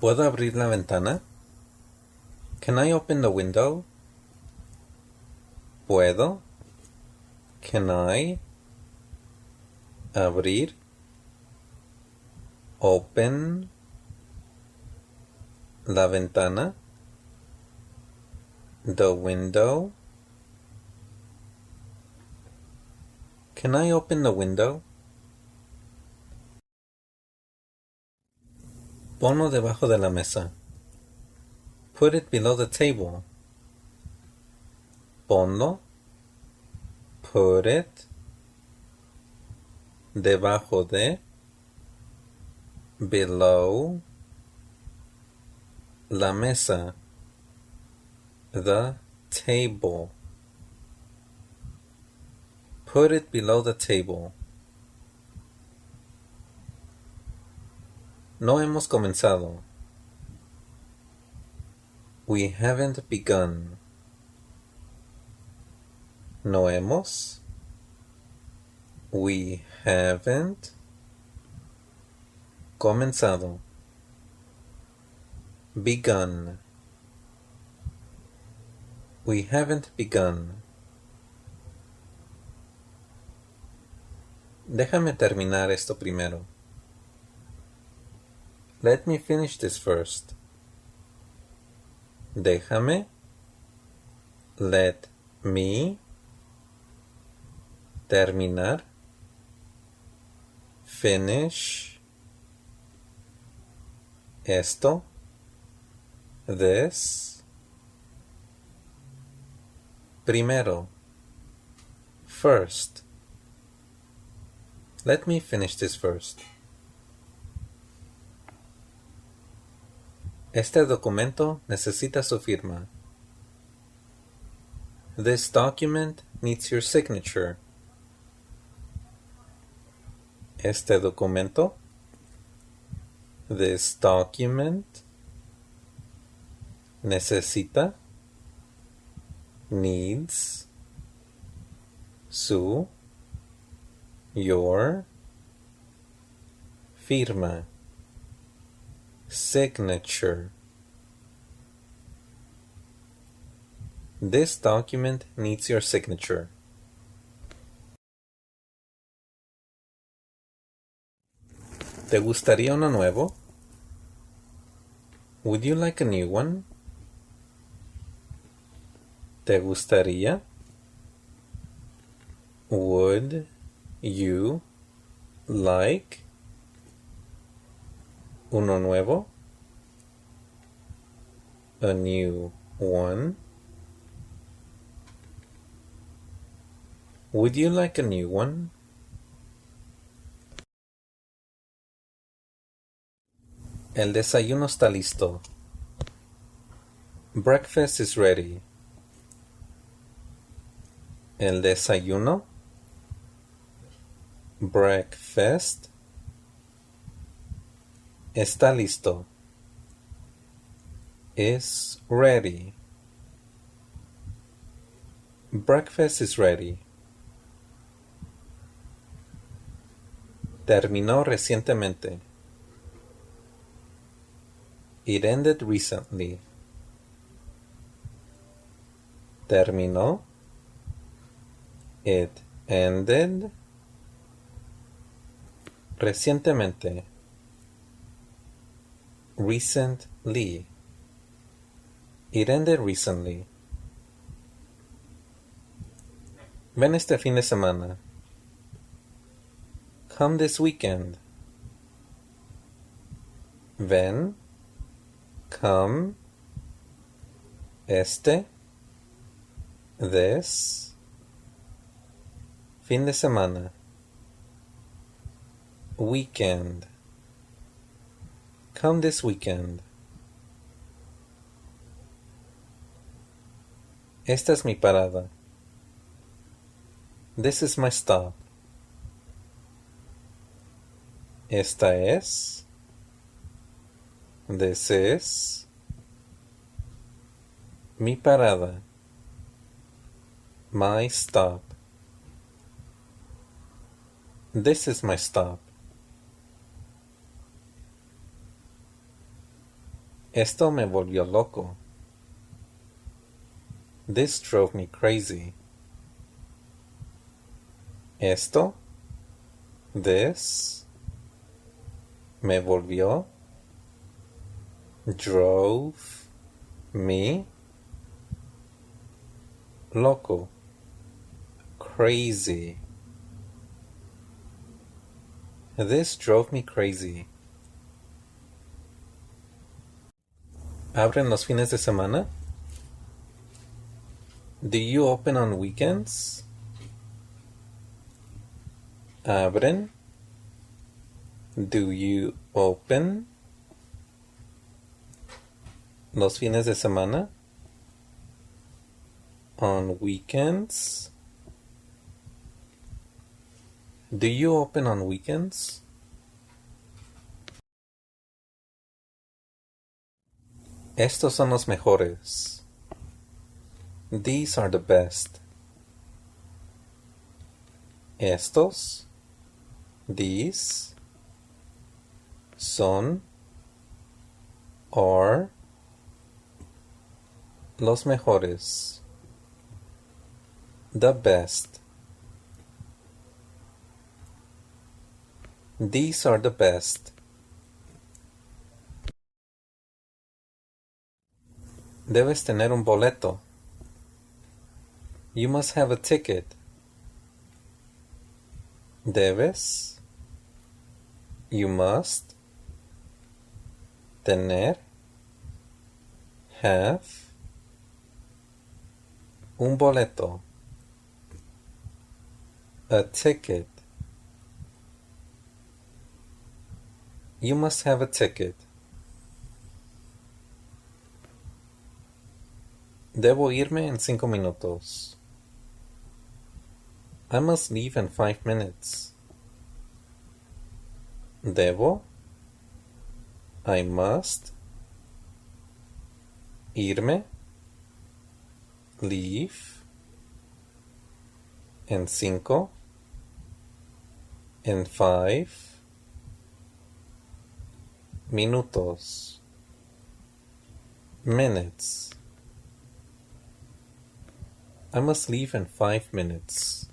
¿Puedo abrir la ventana? Can I open the window? ¿Puedo? Can I? Abrir. Open. La ventana. The window. Can I open the window? Ponlo debajo de la mesa. Put it below the table. Ponlo. Put it. Debajo de. Below. La mesa. The table. Put it below the table. No hemos comenzado. We haven't begun. No hemos. We haven't comenzado. Begun. We haven't begun. Déjame terminar esto primero. Let me finish this first. Déjame. Let me. Terminar. Finish. Esto. This. Primero. First. Let me finish this first. Este documento necesita su firma. This document needs your signature. Este documento. This document. Necesita. Needs. Su. Your. Firma. Signature. This document needs your signature. ¿Te gustaría uno nuevo? Would you like a new one? ¿Te gustaría? Would you like uno nuevo? A new one. Would you like a new one? El desayuno está listo. Breakfast is ready. El desayuno. Breakfast. Está listo. Is ready. Breakfast is ready. Terminó recientemente. It ended recently. Terminó. It ended. Recientemente. Recently. It ended recently. Ven este fin de semana. Come this weekend. Ven. Come. Este. This. Fin de semana. Weekend. Come this weekend. Esta es mi parada. This is my stop. Esta es. This is. Mi parada. My stop. This is my stop. Esto me volvió loco. This drove me crazy. Esto, this, me volvió, drove me loco, crazy. This drove me crazy. ¿Abren los fines de semana? Do you open on weekends? ¿Abren? Do you open los fines de semana? On weekends? Do you open on weekends? Estos son los mejores. These are the best. Estos, these, son, are, los mejores. The best. These are the best. Debes tener un boleto. You must have a ticket. Debes. You must. Tener. Have. Un boleto. A ticket. You must have a ticket. Debo irme en 5 minutos. I must leave in 5 minutes. Debo. I must. Irme. Leave. En 5. En 5. Minutos. Minutes. I must leave in 5 minutes.